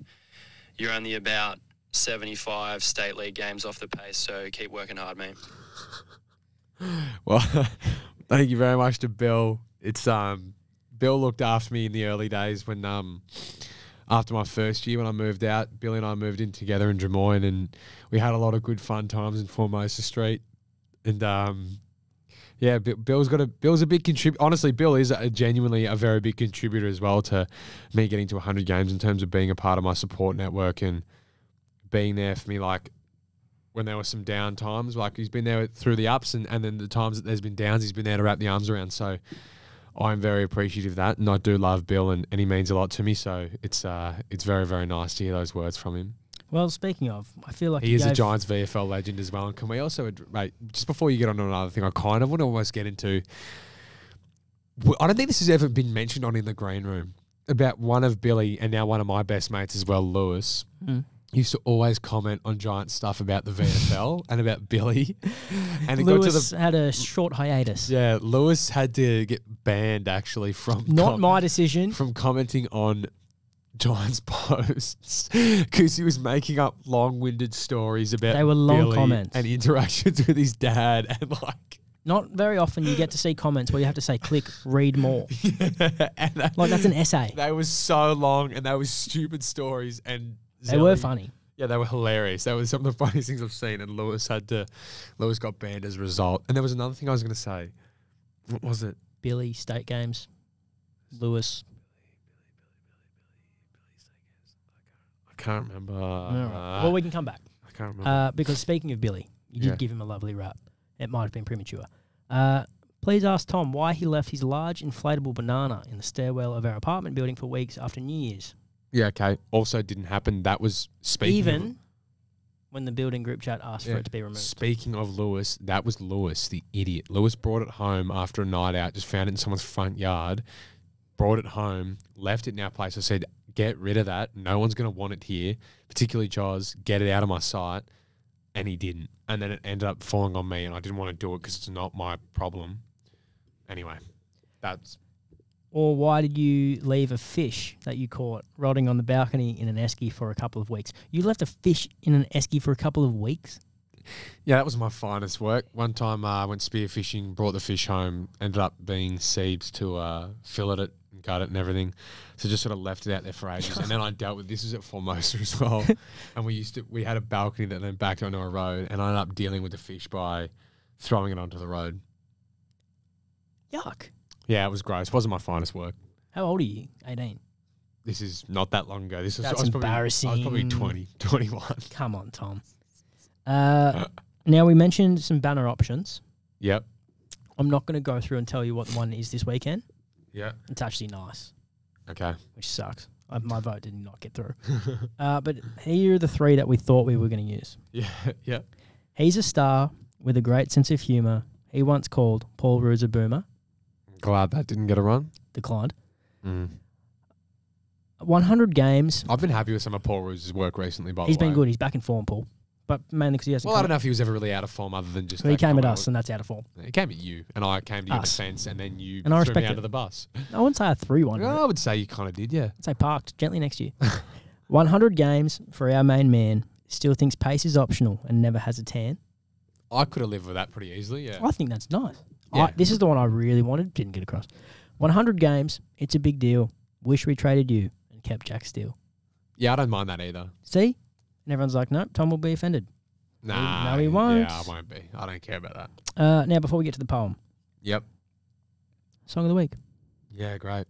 You're only about 75 state league games off the pace, so keep working hard, mate. Well, thank you very much to Bill. It's Bill looked after me in the early days when after my first year when I moved out. Billy and I moved in together in Drummoyne, and we had a lot of good fun times in Formosa Street. And yeah, Bill's a big contributor. Honestly, Bill is genuinely a very big contributor as well to me getting to 100 games in terms of being a part of my support network and being there for me. Like, when there were some down times. Like he's been there through the ups and then the times that there's been downs, he's been there to wrap the arms around. So I'm very appreciative of that. And I do love Bill and he means a lot to me. So it's very, very nice to hear those words from him. Well, speaking of, I feel like he is a Giants VFL legend as well. And can we also, mate, just before you get on to another thing, I kind of want to almost get into, I don't think this has ever been mentioned on In the Green Room, about one of Billy and now one of my best mates as well, Lewis. Used to always comment on Giants stuff about the VFL and about Billy. And Lewis had a short hiatus. Yeah, Lewis had to get banned actually from not my decision from commenting on Giants posts because he was making up long-winded stories about they were long Billy comments and interactions with his dad and like. Not very often you get to see comments where you have to say, click, read more. And that's an essay. They were so long and they were stupid stories and they were funny. Yeah, they were hilarious. That was some of the funniest things I've seen and Lewis got banned as a result. And there was another thing I was going to say. What was it? Billy, State Games, Lewis. I can't remember. Well, we can come back. I can't remember. Because speaking of Billy, you did give him a lovely rap. It might have been premature. Please ask Tom why he left his large inflatable banana in the stairwell of our apartment building for weeks after New Year's. Yeah, okay. Also didn't happen. That was speaking Even when the building group chat asked for it to be removed. Speaking of Lewis, that was Lewis, the idiot. Lewis brought it home after a night out, just found it in someone's front yard, brought it home, left it in our place. I said, get rid of that. No one's going to want it here, particularly Jaws. Get it out of my sight. And he didn't. And then it ended up falling on me, and I didn't want to do it because it's not my problem. Anyway, that's... Or why did you leave a fish that you caught rotting on the balcony in an esky for a couple of weeks? You left a fish in an esky for a couple of weeks? Yeah, that was my finest work. One time I went spearfishing, brought the fish home, ended up being Siebes to fillet it and gut it and everything. So just sort of left it out there for ages. And then I dealt with, this was at Formosa as well. And we had a balcony that then backed onto a road, and I ended up dealing with the fish by throwing it onto the road. Yuck. Yeah, it was gross. It wasn't my finest work. How old are you? 18. This is not that long ago. That's I was embarrassing. I was probably 20, 21. Come on, Tom. Now, we mentioned some banner options. Yep. I'm not going to go through and tell you what one is this weekend. Yeah. It's actually nice. Okay. Which sucks. My vote did not get through. But here are the three that we thought we were going to use. Yeah. Yeah. He's a star with a great sense of humour. He once called Paul Roos a boomer. Glad that didn't get a run. Declined. 100 games. I've been happy with some of Paul Roos' work recently, by the way. He's been good. He's back in form, Paul. But mainly because he hasn't... Well, I don't know if he was ever really out of form other than just... Well, he came at us, and that's out of form. He came at you, and I came to your Us. defence, and then you And I threw me respect under it. the bus. I wouldn't say I threw one. I would say you kind of did, yeah. I'd say parked gently next year. 100 games for our main man. Still thinks pace is optional and never has a tan. I could have lived with that pretty easily, yeah. I think that's nice. Yeah. This is the one I really wanted. Didn't get across. 100 games. It's a big deal. Wish we traded you and kept Jack Steele. Yeah, I don't mind that either. See? And everyone's like, no, Tom will be offended. Nah. No, he won't. Yeah, I won't be. I don't care about that. Now, before we get to the poem. Yep. Song of the week. Yeah, great.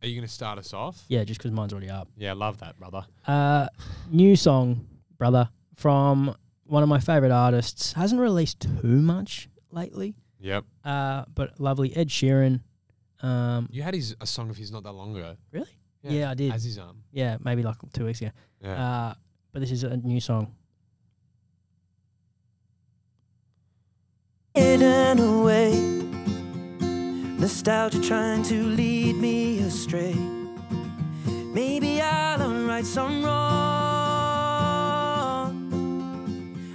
Are you going to start us off? Yeah, just because mine's already up. Yeah, love that, brother. New song, brother, from one of my favourite artists. Hasn't released too much lately. Yep. But lovely Ed Sheeran. You had a song of his not that long ago. Really? Yeah, I did. As his Yeah, maybe like 2 weeks ago. Yeah. But this is a new song. Hidden away, nostalgia trying to lead me astray. Maybe I'll unright some wrong.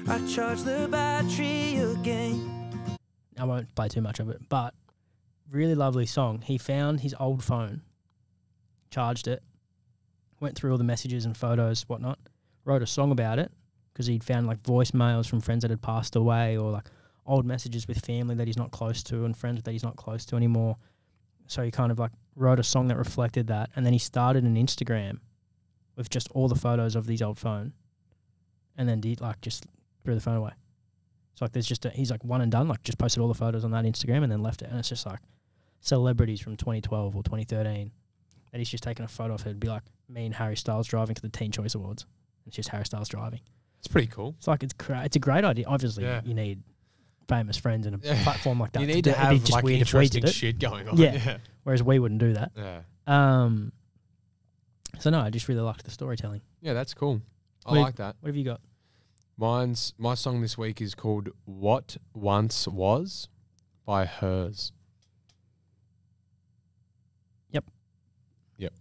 I charge the battery again. I won't play too much of it, but really lovely song. He found his old phone, charged it, went through all the messages and photos, whatnot, wrote a song about it because he'd found like voicemails from friends that had passed away or like old messages with family that he's not close to and friends that he's not close to anymore. So he kind of like wrote a song that reflected that, and then he started an Instagram with just all the photos of his old phone, and then just threw the phone away. So like there's just he's like one and done, like just posted all the photos on that Instagram and then left it, and it's just like celebrities from 2012 or 2013 that he's just taken a photo of it. It'd be like me and Harry Styles driving to the Teen Choice Awards. It's just Harry Styles driving. It's pretty cool. It's like it's a great idea. Obviously, Yeah. you need famous friends and a platform like that. You need do to it. It'd be have just like weird if we interesting did it. shit going on. Yeah. Whereas we wouldn't do that. Yeah. So no, I just really liked the storytelling. Yeah, that's cool. I What do you- like that. What have you got? My song this week is called What Once Was by Hers. Yep. Yep.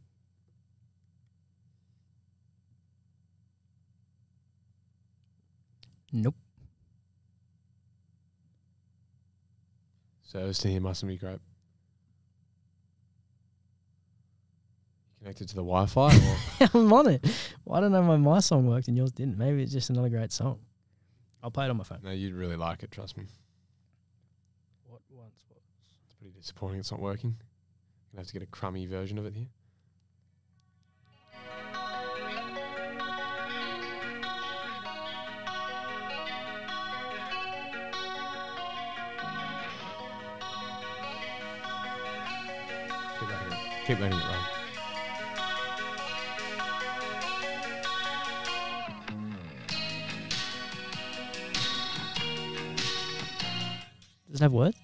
Nope. Service to him mustn't be great. Connected to the Wi-Fi? Or? I'm on it. Well, I don't know why my song worked and yours didn't. Maybe it's just another great song. I'll play it on my phone. No, you'd really like it, trust me. What once was? It's pretty disappointing it's not working. I'm going to have to get a crummy version of it here. Keep letting it run. Does it have words?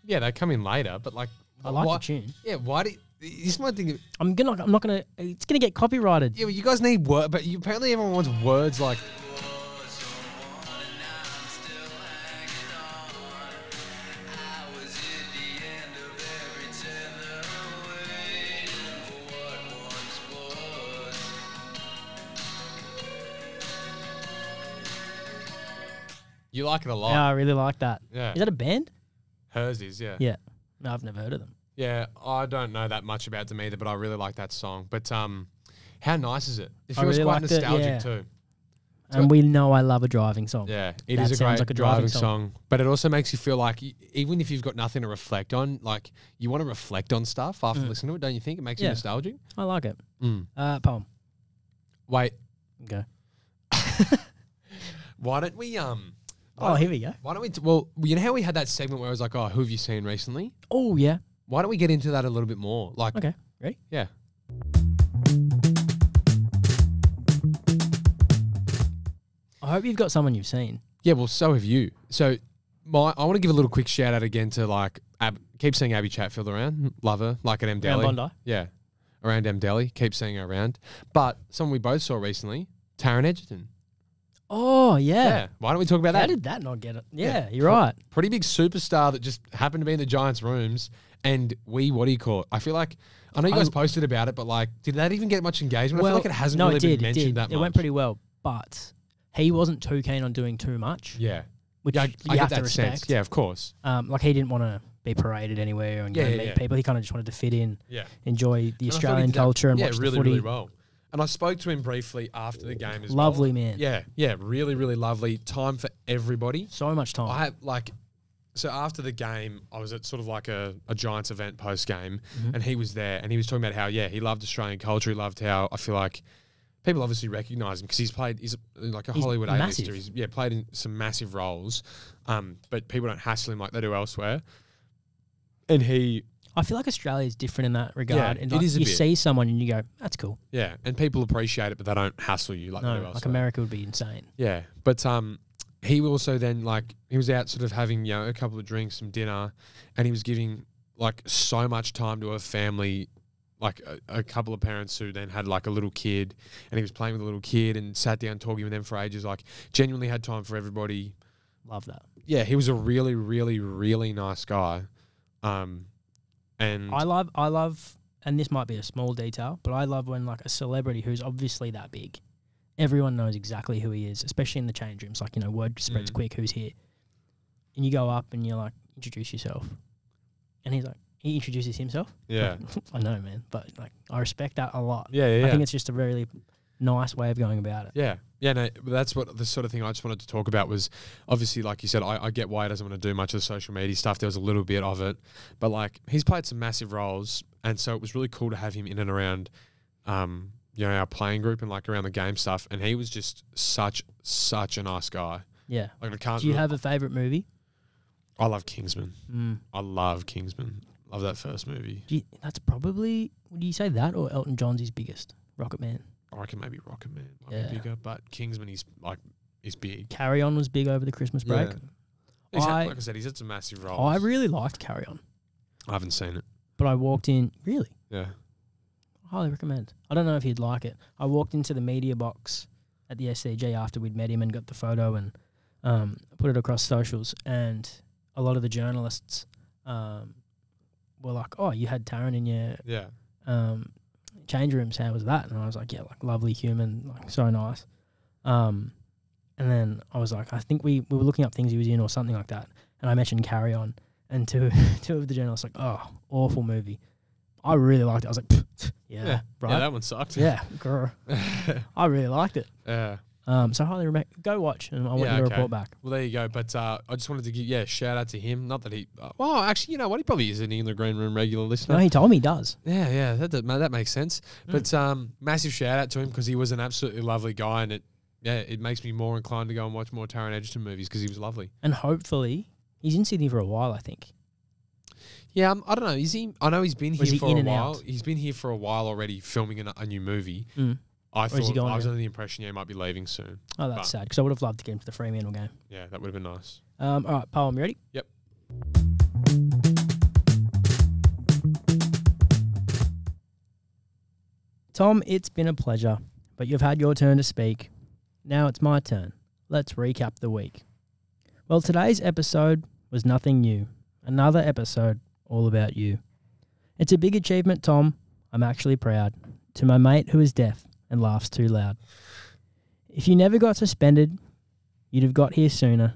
Yeah, they come in later, but like... I like why, the tune. Yeah, why do... This might think... I'm not gonna. It's gonna get copyrighted. Yeah, well, you guys need word, but apparently everyone wants words like... You like it a lot. Yeah, I really like that. Yeah. Is that a band? Hers is, yeah. Yeah. No, I've never heard of them. Yeah, I don't know that much about them either, but I really like that song. But how nice is it? It I feels really quite liked it, nostalgic yeah. too. And we know I love a driving song. Yeah, it That is a sounds great like a driving driving song. But it also makes you feel like even if you've got nothing to reflect on, like you want to reflect on stuff after listening to it, don't you think? It makes you Yeah. nostalgic. I like it. Mm. Poem. Wait, Go. why don't we Oh, here we go. Why don't we? Well, you know how we had that segment where I was like, "Oh, who have you seen recently?" Oh, yeah. Why don't we get into that a little bit more? Like, Okay. Ready? yeah, I hope you've got someone you've seen. yeah. Well, so have you. So, I want to give a little quick shout out again to like, keep seeing Abby Chatfield around, love her, like at M Delhi, Around Bondi? yeah, around M Delhi, keep seeing her around. But someone we both saw recently, Taron Egerton. Oh, yeah. Yeah, why don't we talk about How that? did that not get it? Yeah, you're right. Pretty big superstar that just happened to be in the Giants' rooms, and what do you call it? I feel like I know you guys posted about it, but like, did that even get much engagement? I feel like it hasn't really been mentioned that much. It went pretty well, but he wasn't too keen on doing too much. Yeah, Which yeah, you I have get to that respect. sense. Yeah, of course. Like he didn't want to be paraded anywhere and go Yeah, and yeah, meet yeah. people. He kind of just wanted to fit in, Yeah. enjoy the And I thought he Australian did that- culture and yeah, watch really, the footy. really well. And I spoke to him briefly after the game as well. Lovely man. Yeah, really, really lovely. Time for everybody. So much time. I have like, so after the game, I was at sort of like a Giants event post game, and he was there, and he was talking about how he loved Australian culture. He loved how I feel like people obviously recognise him because he's like a He's Hollywood massive. A-lister. He's played in some massive roles, but people don't hassle him like they do elsewhere. And I feel like Australia is different in that regard. Yeah, and it like, is a you bit. see someone and you go, "That's cool." and people appreciate it, but they don't hassle you like they do No, elsewhere. like America would be insane. Yeah, but he also then he was out sort of having a couple of drinks, some dinner, and he was giving like so much time to a family, like a couple of parents who then had like a little kid, and he was playing with a little kid and sat down talking with them for ages. Like genuinely had time for everybody. Love that. Yeah, he was a really, really, really nice guy. And I love, and this might be a small detail, but I love when like a celebrity who's obviously that big, everyone knows exactly who he is, especially in the change rooms. Like, word spreads quick who's here. And you go up and you're like, introduce yourself. And he's like, he introduces himself. yeah, I know, man, but like I respect that a lot. yeah. I think it's just a really nice way of going about it. Yeah, no, but that's what the sort of thing I just wanted to talk about was obviously, like you said, I get why he doesn't want to do much of the social media stuff. There was a little bit of it, but like he's played some massive roles, and so it was really cool to have him in and around, our playing group and like around the game stuff. And he was just such a nice guy. Yeah. Like I can't. Do you have a favourite movie? I love Kingsman. Mm. I love Kingsman. Love that first movie. That's probably, would you say that or Elton John's his biggest? Rocket Man. I reckon maybe Rocket Man might be bigger, but Kingsman is big. Carry On was big over the Christmas break. Yeah. Like I said, he's had some massive roles. I really liked Carry On. I haven't seen it. But I walked in, really? Yeah. Highly recommend. I don't know if he'd like it. I walked into the media box at the SCG after we'd met him and got the photo and put it across socials, and a lot of the journalists were like, "Oh, you had Taron in your change rooms. How was that?" And I was like, "Yeah, like lovely human, like so nice." And then I was like, "I think we were looking up things he was in or something like that," and I mentioned Carry On, and two of the journalists like, "Oh, awful movie." I really liked it. I was like, right. Yeah, that one sucked. Yeah, grr. I really liked it. Yeah. So highly recommend. Go watch, and I want you to report back. Well, there you go. But I just wanted to give shout out to him. Not that he. Well, actually, you know what? He probably is an In the Green Room regular listener. No, he told me he does. Yeah. That makes sense. But massive shout out to him because he was an absolutely lovely guy, and it makes me more inclined to go and watch more Taron Egerton movies because he was lovely. And hopefully, he's in Sydney for a while, I think. Yeah, I don't know. Is he? I know he's been here for a while. Out? He's been here for a while already, filming a new movie. I was under the impression he might be leaving soon. Oh, that's sad because I would have loved to get him to the Fremantle game. Yeah, that would have been nice. All right, Paul, you ready? Yep. Tom, it's been a pleasure, but you've had your turn to speak. Now it's my turn. Let's recap the week. Well, today's episode was nothing new. Another episode all about you. It's a big achievement, Tom. I'm actually proud. To my mate who is deaf and laughs too loud. If you never got suspended, you'd have got here sooner.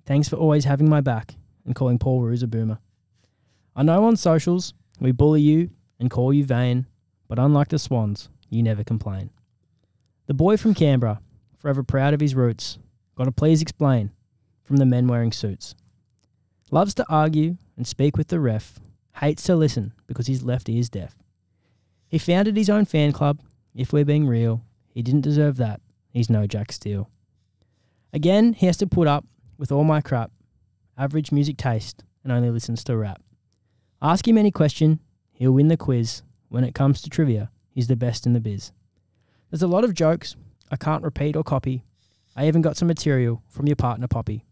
Thanks for always having my back and calling Paul Roos a boomer. I know on socials we bully you and call you vain, but unlike the Swans, you never complain. The boy from Canberra, forever proud of his roots, gotta please explain from the men wearing suits. Loves to argue and speak with the ref, hates to listen because his left ear's deaf. He founded his own fan club, if we're being real, he didn't deserve that, he's no Jack Steele. Again, he has to put up with all my crap, average music taste, and only listens to rap. Ask him any question, he'll win the quiz. When it comes to trivia, he's the best in the biz. There's a lot of jokes I can't repeat or copy. I even got some material from your partner Poppy.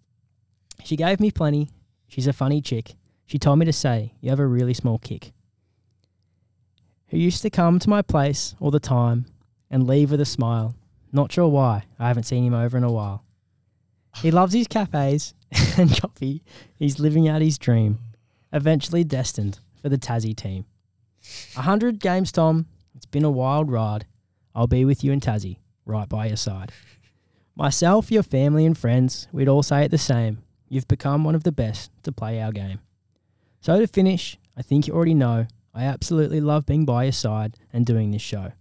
She gave me plenty. She's a funny chick. She told me to say, you have a really small kick. Who used to come to my place all the time and leave with a smile. Not sure why. I haven't seen him over in a while. He loves his cafes and coffee. He's living out his dream. Eventually destined for the Tassie team. 100 games, Tom. It's been a wild ride. I'll be with you in Tassie, right by your side. Myself, your family and friends, we'd all say it the same. You've become one of the best to play our game. So to finish, I think you already know, I absolutely love being by your side and doing this show.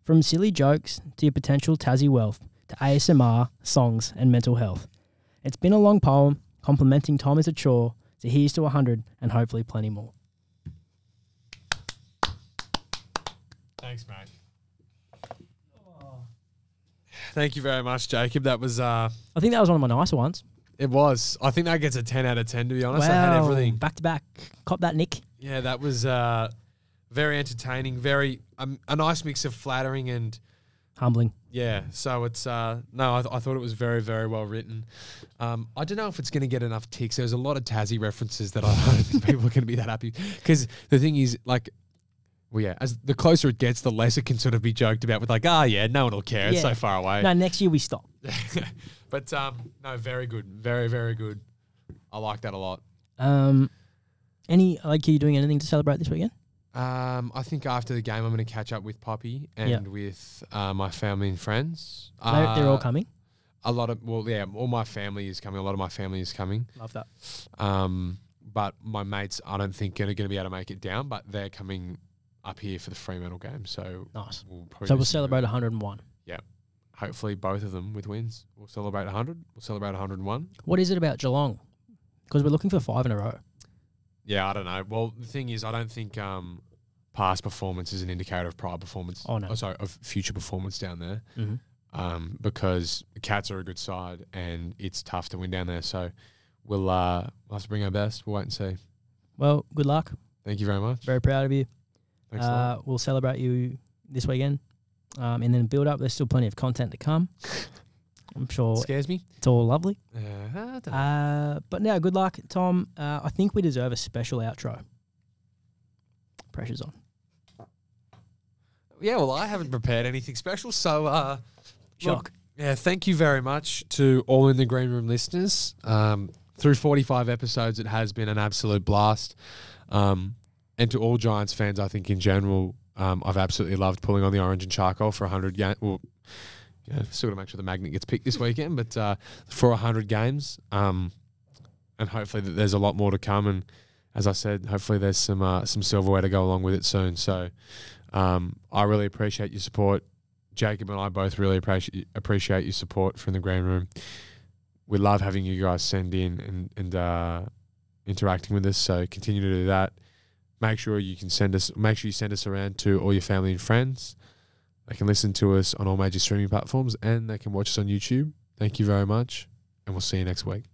From silly jokes to your potential Tassie wealth to ASMR, songs and mental health. It's been a long poem, complimenting Tom is a chore, so here's to 100 and hopefully plenty more. Thanks, mate. Thank you very much, Jacob. That was... I think that was one of my nicer ones. It was. I think that gets a 10 out of 10, to be honest. I had everything. Back to back. Cop that, Nick. Yeah, that was very entertaining, very a nice mix of flattering and... Humbling. Yeah, so it's... I thought it was very, very well written. I don't know if it's going to get enough ticks. There's a lot of Tassie references that I don't think people are going to be that happy. Because the thing is, like... Well, yeah, as the closer it gets, the less it can sort of be joked about with like, yeah, no one will care. It's so far away. No, next year we stop. But, no, very good. Very, very good. I like that a lot. Are you doing anything to celebrate this weekend? I think after the game, I'm going to catch up with Poppy and with my family and friends. They're all coming? All my family is coming. A lot of my family is coming. Love that. But my mates, I don't think are going to be able to make it down, but they're coming up here for the Fremantle game. So nice. We'll celebrate 101. Yeah. Hopefully both of them with wins. We'll celebrate 100. We'll celebrate 101. What is it about Geelong? Because we're looking for 5 in a row. Yeah, I don't know. Well, the thing is, I don't think past performance is an indicator of prior performance. Oh, no. Of future performance down there. Mm-hmm. Because the Cats are a good side and it's tough to win down there. So we'll have to bring our best. We'll wait and see. Well, good luck. Thank you very much. Very proud of you. Thanks a lot. We'll celebrate you this weekend. And then build up. There's still plenty of content to come. I'm sure Scares me. it's all lovely. I don't know. But now, good luck, Tom. I think we deserve a special outro. Pressure's on. Yeah, well, I haven't prepared anything special, so Shock. Yeah, thank you very much to all in the Green Room listeners. Through 45 episodes, it has been an absolute blast. And to all Giants fans, I think in general, I've absolutely loved pulling on the orange and charcoal for 100 games. Well, still got to make sure the magnet gets picked this weekend, but for 100 games, and hopefully that there's a lot more to come. And as I said, hopefully there's some silverware to go along with it soon. So I really appreciate your support. Jacob and I both really appreciate your support from the Green Room. We love having you guys send in and interacting with us. So continue to do that. Make sure you send us around to all your family and friends. They can listen to us on all major streaming platforms and they can watch us on YouTube. Thank you very much, and we'll see you next week.